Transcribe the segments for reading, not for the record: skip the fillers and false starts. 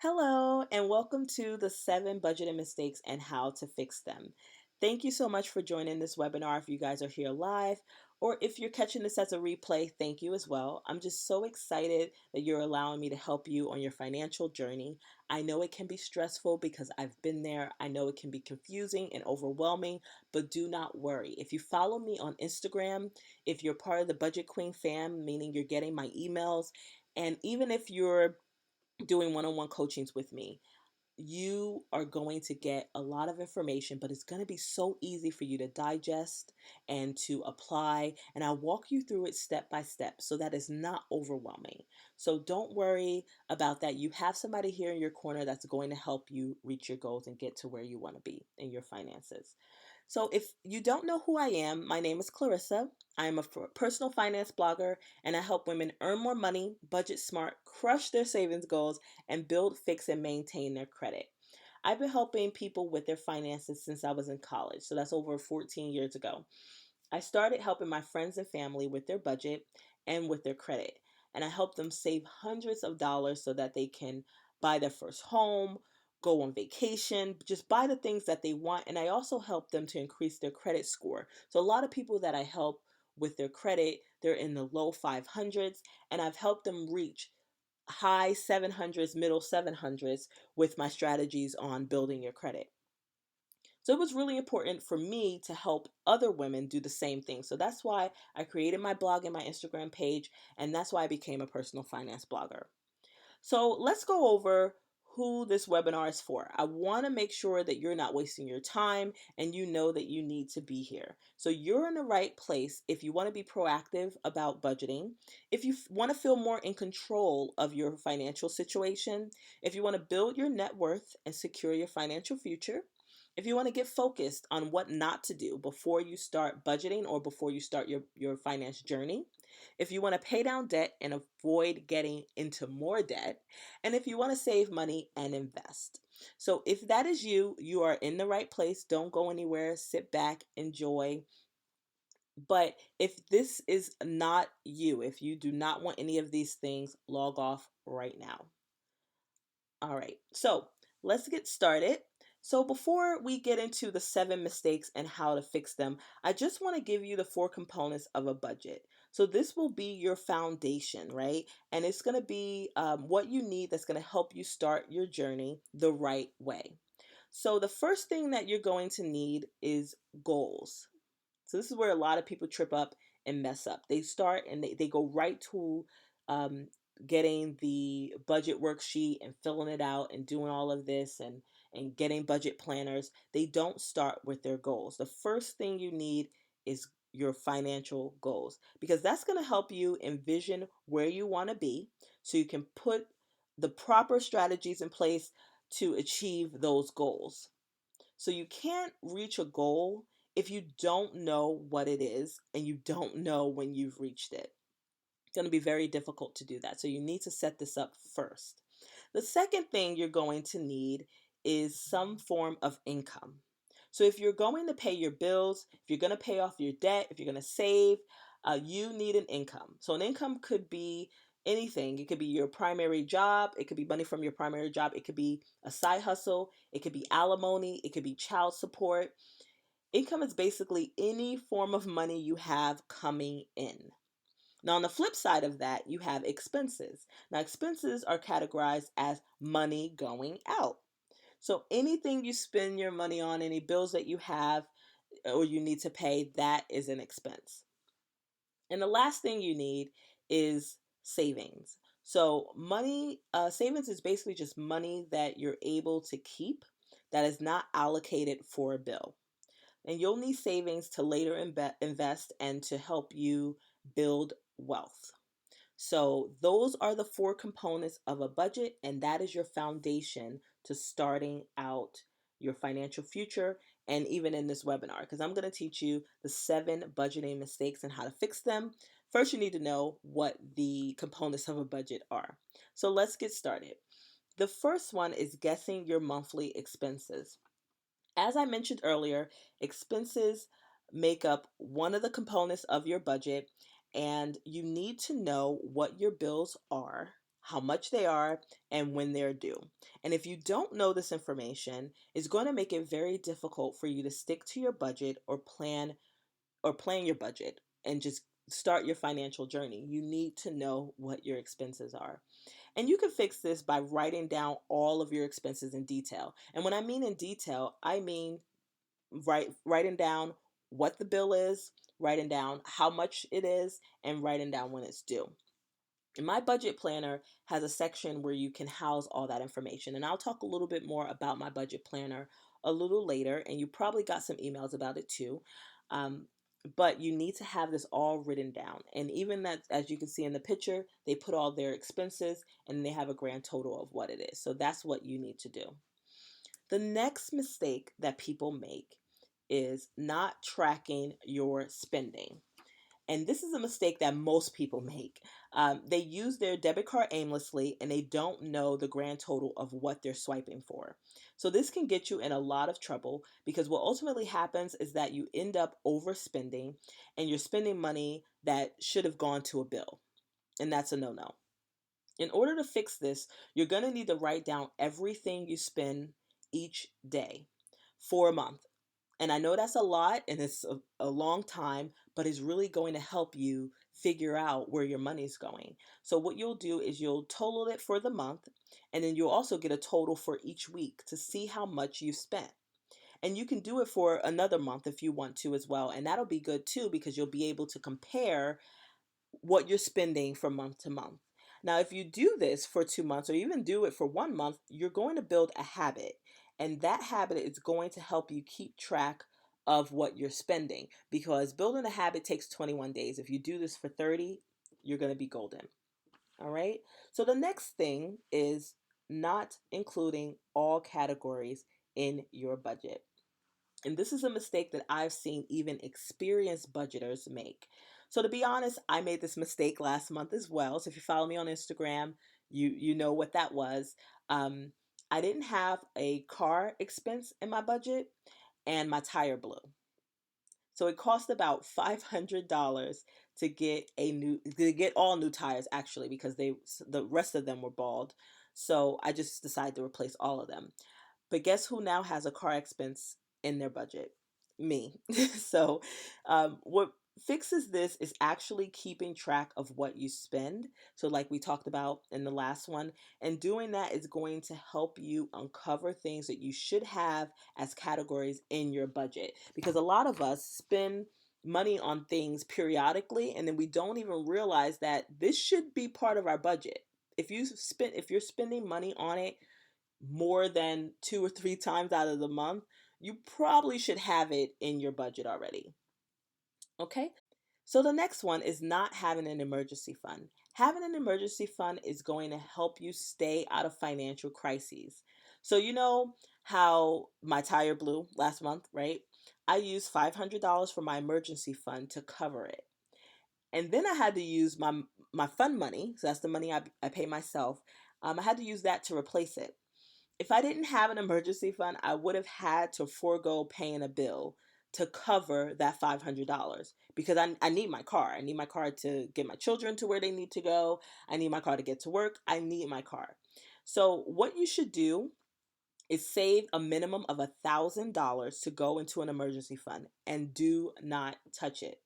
Hello, and welcome to the 7 budgeting mistakes and how to fix them. Thank you so much for joining this webinar. If you guys are here live, or if you're catching this as a replay, thank you as well. I'm just so excited that you're allowing me to help you on your financial journey. I know it can be stressful because I've been there. I know it can be confusing and overwhelming, but do not worry. If you follow me on Instagram, if you're part of the Budget Queen fam, meaning you're getting my emails, and even if you're doing one-on-one coachings with me, you are going to get a lot of information, but it's going to be so easy for you to digest and to apply. And I'll walk you through it step by step so that it's not overwhelming. So don't worry about that. You have somebody here in your corner that's going to help you reach your goals and get to where you want to be in your finances. So, if you don't know who I am, my name is Clarissa. I am a personal finance blogger, and I help women earn more money, budget smart, crush their savings goals, and build, fix, and maintain their credit. I've been helping people with their finances since I was in college, so that's over 14 years ago. I started helping my friends and family with their budget and with their credit. And I helped them save hundreds of dollars so that they can buy their first home, go on vacation, just buy the things that they want. And I also help them to increase their credit score. So a lot of people that I help with their credit, they're in the low 500s, and I've helped them reach high 700s, middle 700s with my strategies on building your credit. So it was really important for me to help other women do the same thing. So that's why I created my blog and my Instagram page, and that's why I became a personal finance blogger. So let's go over who this webinar is for. I want to make sure that you're not wasting your time and you know that you need to be here. So you're in the right place if you want to be proactive about budgeting, if you want to feel more in control of your financial situation, if you want to build your net worth and secure your financial future, if you want to get focused on what not to do before you start budgeting or before you start your finance journey, if you want to pay down debt and avoid getting into more debt, and if you want to save money and invest. So if that is you, you are in the right place. Don't go anywhere. Sit back, enjoy. But if this is not you, if you do not want any of these things, log off right now. All right, so let's get started. So before we get into the 7 mistakes and how to fix them, I just want to give you the 4 components of a budget. So this will be your foundation, right? And it's going to be what you need that's going to help you start your journey the right way. So the first thing that you're going to need is goals. So this is where a lot of people trip up and mess up. They start and they go right to um, getting the budget worksheet and filling it out and doing all of this and getting budget planners. They don't start with their goals. The first thing you need is your financial goals because that's going to help you envision where you want to be so you can put the proper strategies in place to achieve those goals. So you can't reach a goal if you don't know what it is and you don't know when you've reached it. It's going to be very difficult to do that. So you need to set this up first. The second thing you're going to need is some form of income. So if you're going to pay your bills, if you're going to pay off your debt, if you're going to save, you need an income. So an income could be anything. It could be your primary job. It could be money from your primary job. It could be a side hustle. It could be alimony. It could be child support. Income is basically any form of money you have coming in. Now, on the flip side of that, you have expenses. Now, expenses are categorized as money going out. So anything you spend your money on, any bills that you have or you need to pay, that is an expense. And the last thing you need is savings. So savings is basically just money that you're able to keep that is not allocated for a bill. And you'll need savings to later invest and to help you build wealth. So, those are the 4 components of a budget, and that is your foundation to starting out your financial future. And even in this webinar, because I'm going to teach you the 7 budgeting mistakes and how to fix them. First, you need to know what the components of a budget are. So, let's get started. The first one is guessing your monthly expenses. As I mentioned earlier, expenses make up one of the components of your budget, and you need to know what your bills are, how much they are, and when they're due. And if you don't know this information, it's going to make it very difficult for you to stick to your budget or plan your budget and just start your financial journey. You need to know what your expenses are. And you can fix this by writing down all of your expenses in detail. And when I mean in detail, I mean writing down what the bill is, writing down how much it is, and writing down when it's due. And my budget planner has a section where you can house all that information. And I'll talk a little bit more about my budget planner a little later. And you probably got some emails about it too. Um, but you need to have this all written down. And even that, as you can see in the picture, they put all their expenses and they have a grand total of what it is. So that's what you need to do. The next mistake that people make is not tracking your spending. And this is a mistake that most people make. They use their debit card aimlessly and they don't know the grand total of what they're swiping for. So, this can get you in a lot of trouble because what ultimately happens is that you end up overspending and you're spending money that should have gone to a bill. And that's a no no. In order to fix this, you're going to need to write down everything you spend each day for a month. And I know that's a lot and it's a long time, but it's really going to help you figure out where your money's going. So, what you'll do is you'll total it for the month, and then you'll also get a total for each week to see how much you spent. And you can do it for another month if you want to as well. And that'll be good too because you'll be able to compare what you're spending from month to month. Now, if you do this for 2 months or even do it for 1 month, you're going to build a habit. And that habit is going to help you keep track of what you're spending because building a habit takes 21 days. If you do this for 30, you're going to be golden. All right. So the next thing is not including all categories in your budget. And this is a mistake that I've seen even experienced budgeters make. So to be honest, I made this mistake last month as well. So if you follow me on Instagram, you know what that was. Um, I didn't have a car expense in my budget, and my tire blew. So it cost about $500 to get all new tires actually because the rest of them were bald. So I just decided to replace all of them. But guess who now has a car expense in their budget? Me. So, what fixes this is actually keeping track of what you spend. So, like we talked about in the last one, and doing that is going to help you uncover things that you should have as categories in your budget. Because a lot of us spend money on things periodically and then we don't even realize that this should be part of our budget. If you're spending money on it more than 2 or 3 times out of the month, you probably should have it in your budget already. Okay? So the next one is not having an emergency fund. Having an emergency fund is going to help you stay out of financial crises. So, you know how my tire blew last month, right? I used $500 for my emergency fund to cover it. And then I had to use my fund money, so that's the money I pay myself. I had to use that to replace it. If I didn't have an emergency fund, I would have had to forego paying a bill to cover that $500 because I need my car. I need my car to get my children to where they need to go. I need my car to get to work. I need my car. So, what you should do is save a minimum of $1,000 to go into an emergency fund and do not touch it.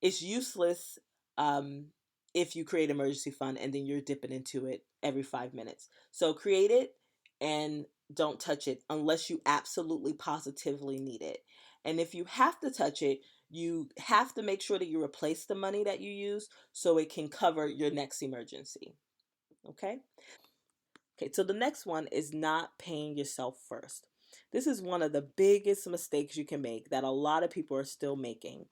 It's useless if you create an emergency fund and then you're dipping into it every 5 minutes. So create it and don't touch it unless you absolutely positively need it. And if you have to touch it, you have to make sure that you replace the money that you use so it can cover your next emergency. Okay? Okay, so the next one is not paying yourself first. This is one of the biggest mistakes you can make that a lot of people are still making.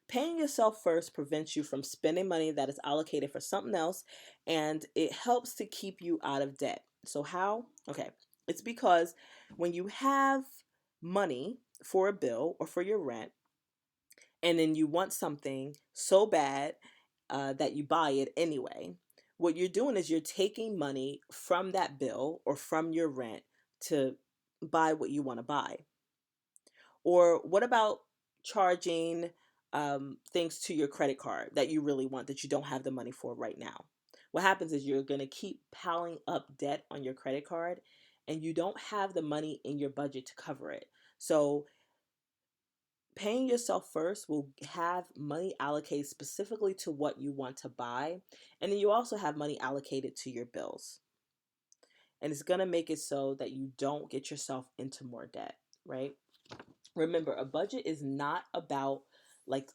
Paying yourself first prevents you from spending money that is allocated for something else and it helps to keep you out of debt. So, how? Okay, it's because when you have money for a bill or for your rent, and then you want something so bad that you buy it anyway, what you're doing is you're taking money from that bill or from your rent to buy what you want to buy. Or what about charging things to your credit card that you really want that you don't have the money for right now? what happens is you're going to keep piling up debt on your credit card and you don't have the money in your budget to cover it. So paying yourself first will have money allocated specifically to what you want to buy. And then you also have money allocated to your bills. And it's going to make it so that you don't get yourself into more debt, right? Remember, a budget is not about like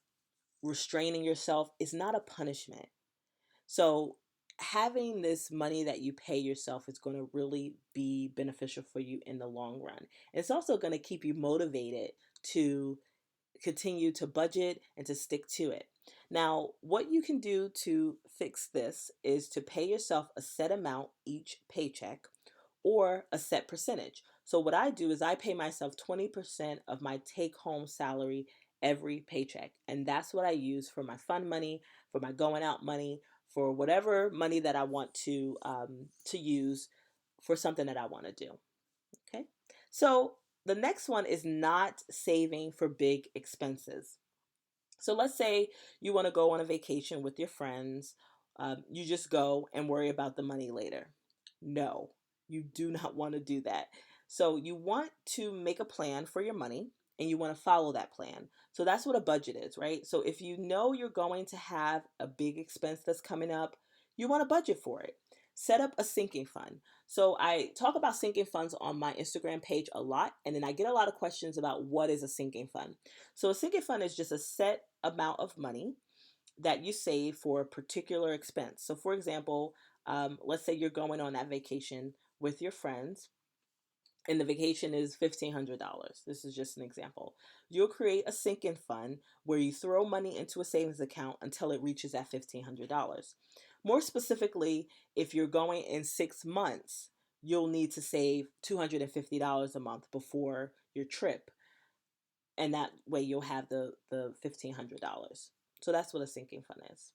restraining yourself, it's not a punishment. So, having this money that you pay yourself is going to really be beneficial for you in the long run. It's also going to keep you motivated to continue to budget and to stick to it. Now, what you can do to fix this is to pay yourself a set amount each paycheck or a set percentage. So, what I do is I pay myself 20% of my take home salary every paycheck. And that's what I use for my fun money, for my going out money, for whatever money that I want to use for something that I want to do. Okay. So, the next one is not saving for big expenses. So let's say you want to go on a vacation with your friends. You just go and worry about the money later. No, you do not want to do that. So you want to make a plan for your money and you want to follow that plan. So that's what a budget is, right? So if you know you're going to have a big expense that's coming up, you want to budget for it. Set up a sinking fund. So I talk about sinking funds on my Instagram page a lot, and then I get a lot of questions about what is a sinking fund. So a sinking fund is just a set amount of money that you save for a particular expense. So for example, let's say you're going on that vacation with your friends and the vacation is $1,500. This is just an example. You'll create a sinking fund where you throw money into a savings account until it reaches that $1,500. More specifically, if you're going in 6 months, you'll need to save $250 a month before your trip. And that way you'll have the $1,500. So that's what a sinking fund is.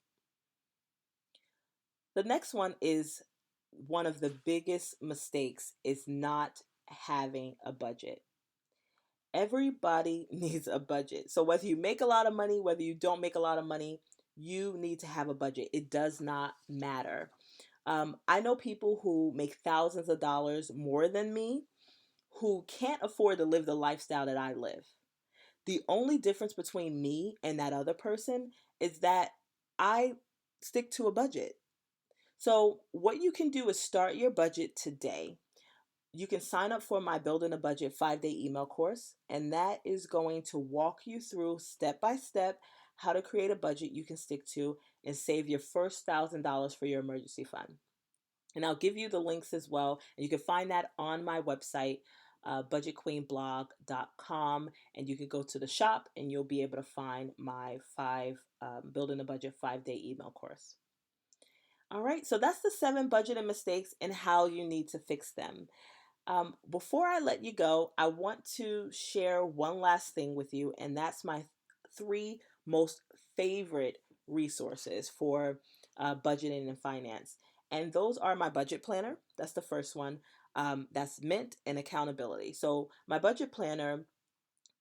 The next one is one of the biggest mistakes is not having a budget. Everybody needs a budget. So whether you make a lot of money, whether you don't make a lot of money, you need to have a budget. It does not matter. I know people who make thousands of dollars more than me who can't afford to live the lifestyle that I live. The only difference between me and that other person is that I stick to a budget. So, what you can do is start your budget today. You can sign up for my Building a Budget 5-day email course, and that is going to walk you through step by step how to create a budget you can stick to and save your first $1,000 for your emergency fund. And I'll give you the links as well. And you can find that on my website, budgetqueenblog.com. And you can go to the shop and you'll be able to find my Building a Budget 5-day email course. All right, so that's the 7 budgeting mistakes and how you need to fix them. Before I let you go, I want to share one last thing with you, and that's my 3 most favorite resources for budgeting and finance. And those are my budget planner. That's the first one. That's Mint and accountability. So my budget planner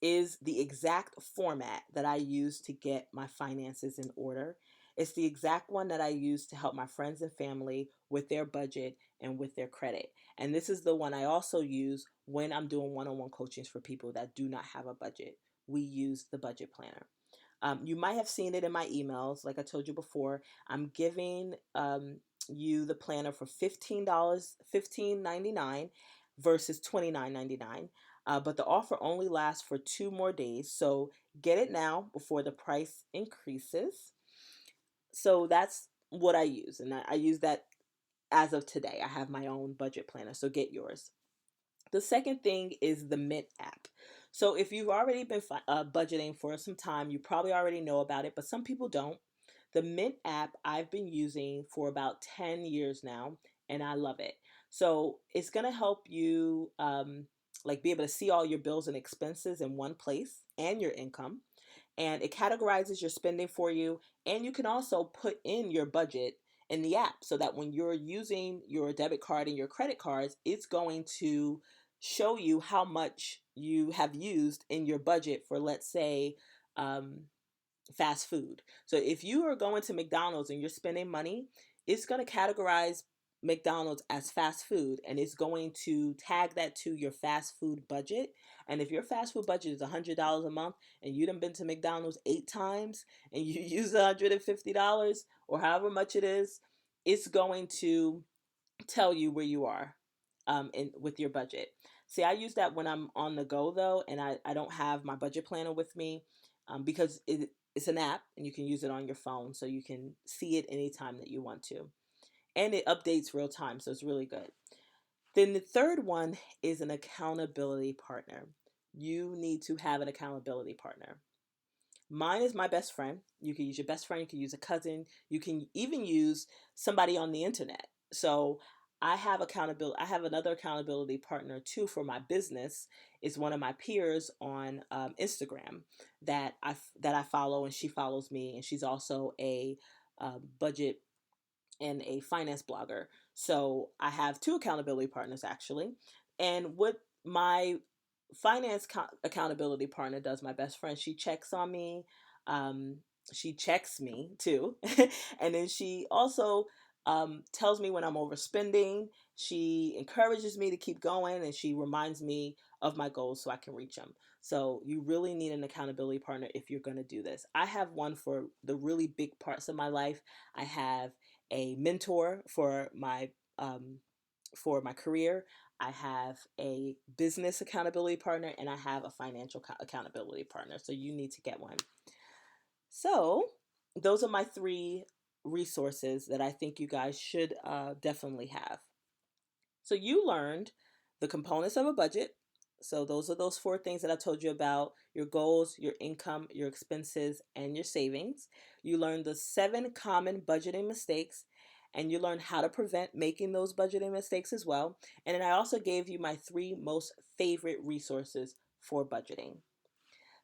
is the exact format that I use to get my finances in order. It's the exact one that I use to help my friends and family with their budget and with their credit. And this is the one I also use when I'm doing one-on-one coachings for people that do not have a budget. We use the budget planner. You might have seen it in my emails. Like I told you before, I'm giving you the planner for $15.99 versus $29.99. But the offer only lasts for 2 more days. So get it now before the price increases. So that's what I use. And I use that as of today. I have my own budget planner. So get yours. The second thing is the Mint app. So if you've already been budgeting for some time, you probably already know about it, but some people don't. The Mint app I've been using for about 10 years now, and I love it. So it's going to help you like be able to see all your bills and expenses in one place and your income. And it categorizes your spending for you. And you can also put in your budget in the app so that when you're using your debit card and your credit cards, it's going to show you how much you have used in your budget for, let's say, fast food. So if you are going to McDonald's and you're spending money, it's going to categorize McDonald's as fast food, and it's going to tag that to your fast food budget. And if your fast food budget is $100 a month and you done been to McDonald's 8 times and you use $150 or however much it is, it's going to tell you where you are with your budget. See, I use that when I'm on the go though, and I don't have my budget planner with me because it's an app and you can use it on your phone so you can see it anytime that you want to. And it updates real time, so it's really good. Then the third one is an accountability partner. You need to have an accountability partner. Mine is my best friend. You can use your best friend, you can use a cousin, you can even use somebody on the internet. So I have another accountability partner too for my business. Is one of my peers on Instagram that I follow, and she follows me, and she's also a budget and a finance blogger. So I have two accountability partners actually. And what my accountability partner does, my best friend, she checks on me. Um, she checks me too. And then she also tells me when I'm overspending. She encourages me to keep going, and she reminds me of my goals so I can reach them. So you really need an accountability partner if you're going to do this. I have one for the really big parts of my life. I have a mentor for my career. I have a business accountability partner, and I have a financial accountability partner. So you need to get one. So those are my three resources that I think you guys should definitely have. So you learned the components of a budget. So those are those four things that I told you about: your goals, your income, your expenses, and your savings. You learned the 7 common budgeting mistakes, and you learned how to prevent making those budgeting mistakes as well. And then I also gave you my 3 most favorite resources for budgeting.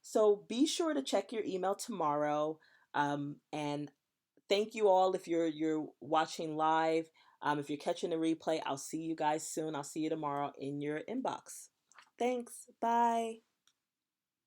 So be sure to check your email tomorrow. And thank you all if you're watching live. If you're catching the replay, I'll see you guys soon. I'll see you tomorrow in your inbox. Thanks. Bye.